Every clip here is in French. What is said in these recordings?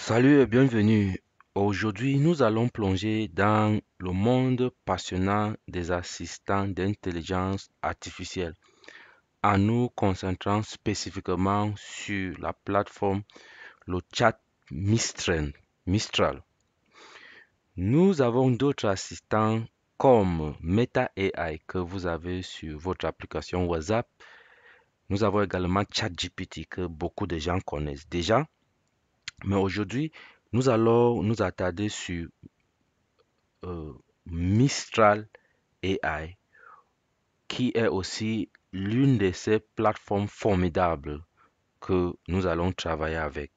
Salut et bienvenue. Aujourd'hui, nous allons plonger dans le monde passionnant des assistants d'intelligence artificielle en nous concentrant spécifiquement sur la plateforme, le chat Mistral. Mistral. Nous avons d'autres assistants comme Meta AI que vous avez sur votre application WhatsApp. Nous avons également ChatGPT que beaucoup de gens connaissent déjà. Mais aujourd'hui, nous allons nous attarder sur euh, Mistral AI, qui est aussi l'une de ces plateformes formidables que nous allons travailler avec.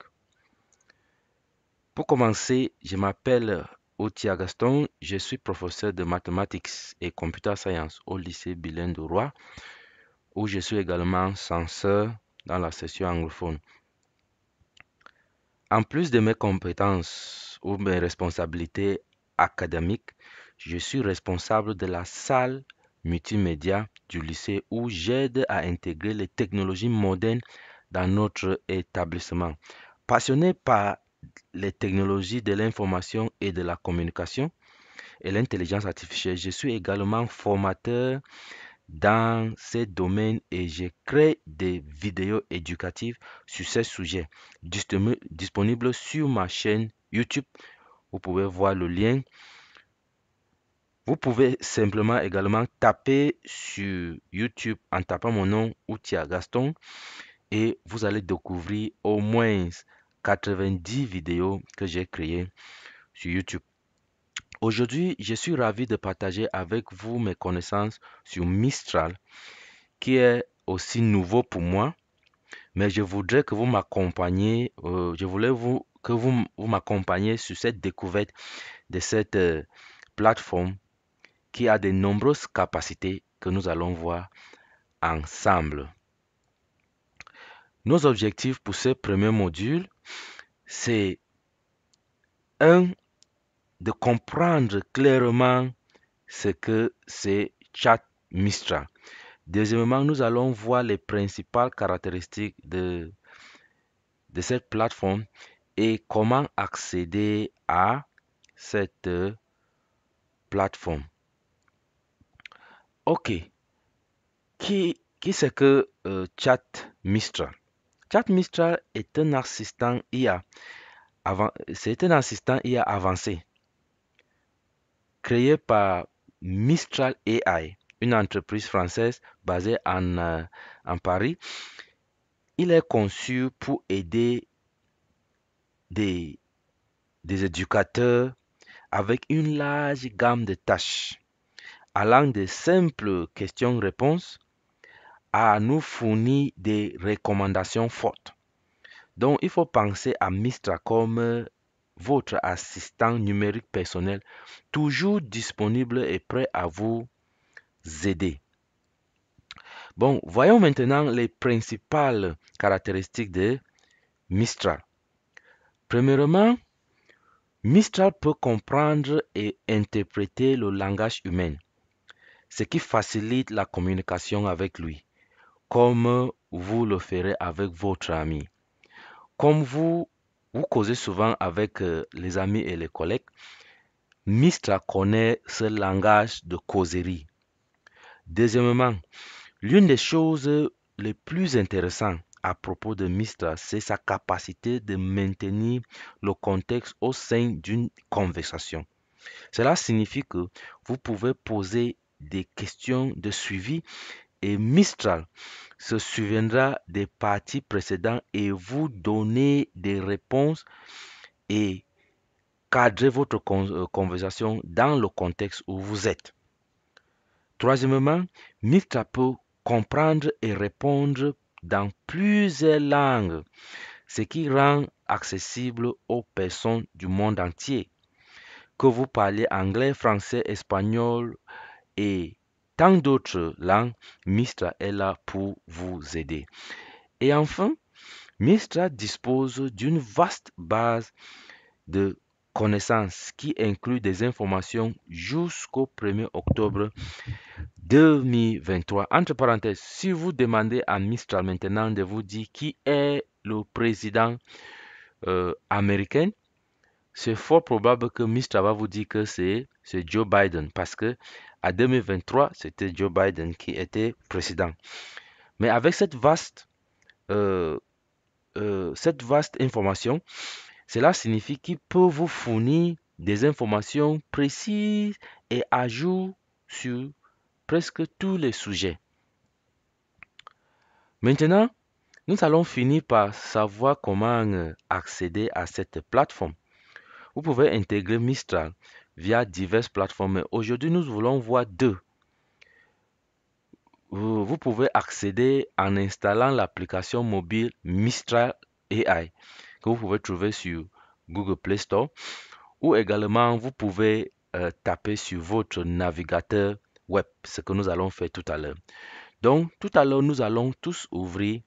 Pour commencer, je m'appelle Otia Gaston, je suis professeur de mathématiques et computer science au lycée Bilen de Roy, où je suis également censeur dans la section anglophone. En plus de mes compétences ou mes responsabilités académiques, je suis responsable de la salle multimédia du lycée où j'aide à intégrer les technologies modernes dans notre établissement. Passionné par les technologies de l'information et de la communication et l'intelligence artificielle, je suis également formateur dans ces domaines et je crée des vidéos éducatives sur ces sujets disponibles sur ma chaîne YouTube. Vous pouvez voir le lien. Vous pouvez simplement également taper sur YouTube en tapant mon nom Outia Gaston et vous allez découvrir au moins 90 vidéos que j'ai créées sur YouTube. Aujourd'hui, je suis ravi de partager avec vous mes connaissances sur Mistral, qui est aussi nouveau pour moi, mais je voudrais que vous m'accompagniez, je voulais que vous m'accompagniez sur cette découverte de cette plateforme qui a de nombreuses capacités que nous allons voir ensemble. Nos objectifs pour ce premier module, c'est un, de comprendre clairement ce que c'est Chat Mistral. Deuxièmement, nous allons voir les principales caractéristiques de cette plateforme et comment accéder à cette plateforme. Ok, qui c'est que Chat Mistral? Chat Mistral est un assistant IA. C'est un assistant IA avancé créé par Mistral AI, une entreprise française basée en Paris. Il est conçu pour aider des, des éducateurs avec une large gamme de tâches, allant de simples questions-réponses à nous fournir des recommandations fortes. Donc, il faut penser à Mistra comme votre assistant numérique personnel, toujours disponible et prêt à vous aider. Bon, voyons maintenant les principales caractéristiques de Mistral. Premièrement, Mistral peut comprendre et interpréter le langage humain, ce qui facilite la communication avec lui, comme vous le ferez avec votre ami. Comme vous causez souvent avec les amis et les collègues, Mistral connaît ce langage de causerie. Deuxièmement, l'une des choses les plus intéressantes à propos de Mistral, c'est sa capacité de maintenir le contexte au sein d'une conversation. Cela signifie que vous pouvez poser des questions de suivi et Mistral se souviendra des parties précédentes et vous donner des réponses et cadrer votre conversation dans le contexte où vous êtes. Troisièmement, Mistral peut comprendre et répondre dans plusieurs langues, ce qui rend accessible aux personnes du monde entier. Que vous parliez anglais, français, espagnol et tant d'autres langues, Mistral est là pour vous aider. Et enfin, Mistral dispose d'une vaste base de connaissances qui inclut des informations jusqu'au 1er octobre 2023. Entre parenthèses, si vous demandez à Mistral maintenant de vous dire qui est le président américaine, c'est fort probable que Mistral va vous dire que c'est Joe Biden parce que à 2023, c'était Joe Biden qui était président. Mais avec euh, cette vaste information, cela signifie qu'il peut vous fournir des informations précises et à jour sur presque tous les sujets. Maintenant, nous allons finir par savoir comment accéder à cette plateforme. Vous pouvez intégrer Mistral via diverses plateformes. Mais aujourd'hui, nous voulons voir deux. Vous pouvez accéder en installant l'application mobile Mistral AI que vous pouvez trouver sur Google Play Store ou également vous pouvez taper sur votre navigateur web, ce que nous allons faire tout à l'heure. Donc, tout à l'heure, nous allons tous ouvrir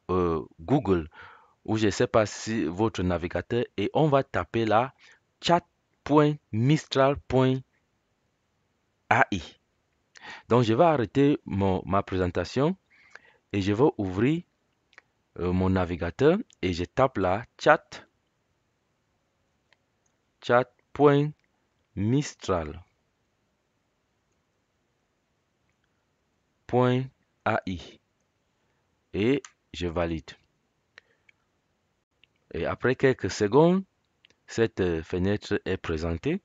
Google ou je ne sais pas si votre navigateur et on va taper là chat.mistral.ai. Donc, je vais arrêter ma présentation et je vais ouvrir mon navigateur et je tape là chat.mistral.ai et je valide. Et après quelques secondes, cette fenêtre est présentée.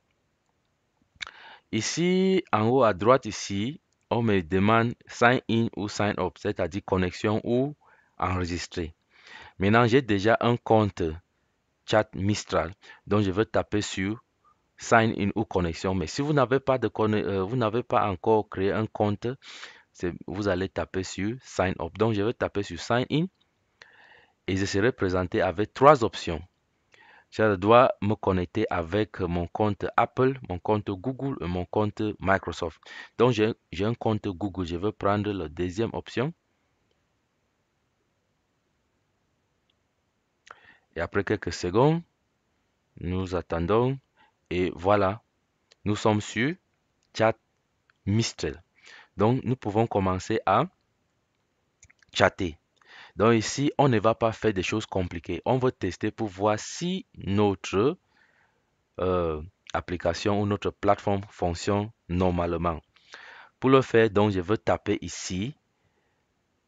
Ici, en haut à droite, ici, on me demande sign in ou sign up, c'est-à-dire connexion ou enregistrer. Maintenant, j'ai déjà un compte chat Mistral, donc je vais taper sur sign in ou connexion. Mais si vous n'avez pas vous n'avez pas encore créé un compte, vous allez taper sur sign up. Donc, je vais taper sur sign in et je serai présenté avec trois options. Je dois me connecter avec mon compte Apple, mon compte Google et mon compte Microsoft. Donc, j'ai un compte Google. Je vais prendre la deuxième option. Et après quelques secondes, nous attendons. Et voilà, nous sommes sur Chat Mistral. Donc, nous pouvons commencer à chatter. Donc ici, on ne va pas faire des choses compliquées. On va tester pour voir si notre euh, application ou notre plateforme fonctionne normalement. Pour le faire, donc, je veux taper ici,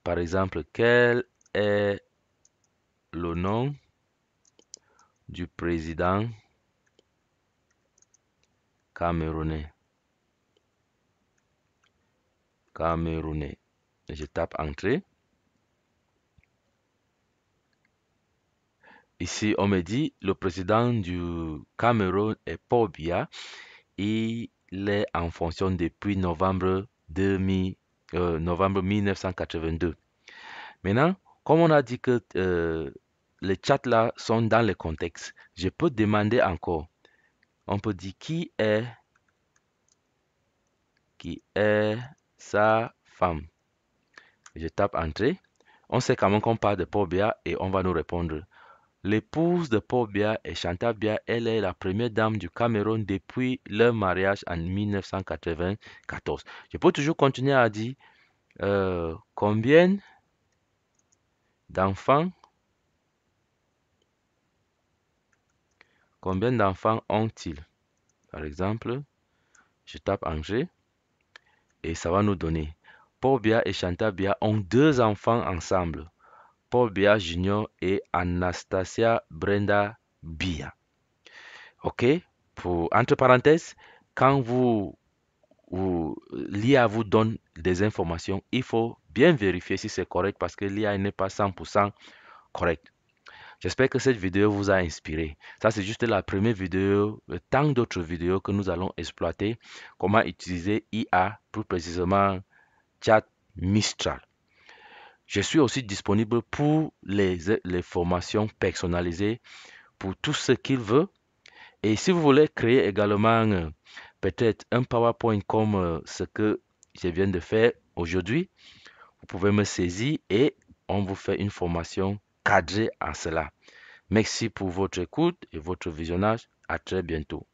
par exemple, quel est le nom du président camerounais. Camerounais. Je tape entrée. Ici, on me dit le président du Cameroun est Paul Biya. Il est en fonction depuis novembre 1982. Maintenant, comme on a dit que les chats là sont dans le contexte, je peux demander encore. On peut dire qui est sa femme. Je tape entrée. On sait quand même qu'on parle de Paul Biya et on va nous répondre. L'épouse de Paul Biya est Chantal Biya. Elle est la première dame du Cameroun depuis leur mariage en 1994. Je peux toujours continuer à dire combien d'enfants ont-ils? Par exemple, je tape Angers et ça va nous donner. Paul Biya et Chantal Biya ont deux enfants ensemble. Paul Biya Junior et Anastasia Brenda Biya. OK? Entre parenthèses, quand l'IA vous donne des informations, il faut bien vérifier si c'est correct parce que l'IA n'est pas 100% correct. J'espère que cette vidéo vous a inspiré. Ça, c'est juste la première vidéo, tant d'autres vidéos que nous allons exploiter. Comment utiliser IA, plus précisément Chat Mistral. Je suis aussi disponible pour les formations personnalisées pour tout ce qu'il veut. Et si vous voulez créer également peut-être un PowerPoint comme ce que je viens de faire aujourd'hui, vous pouvez me saisir et on vous fait une formation cadrée en cela. Merci pour votre écoute et votre visionnage. À très bientôt.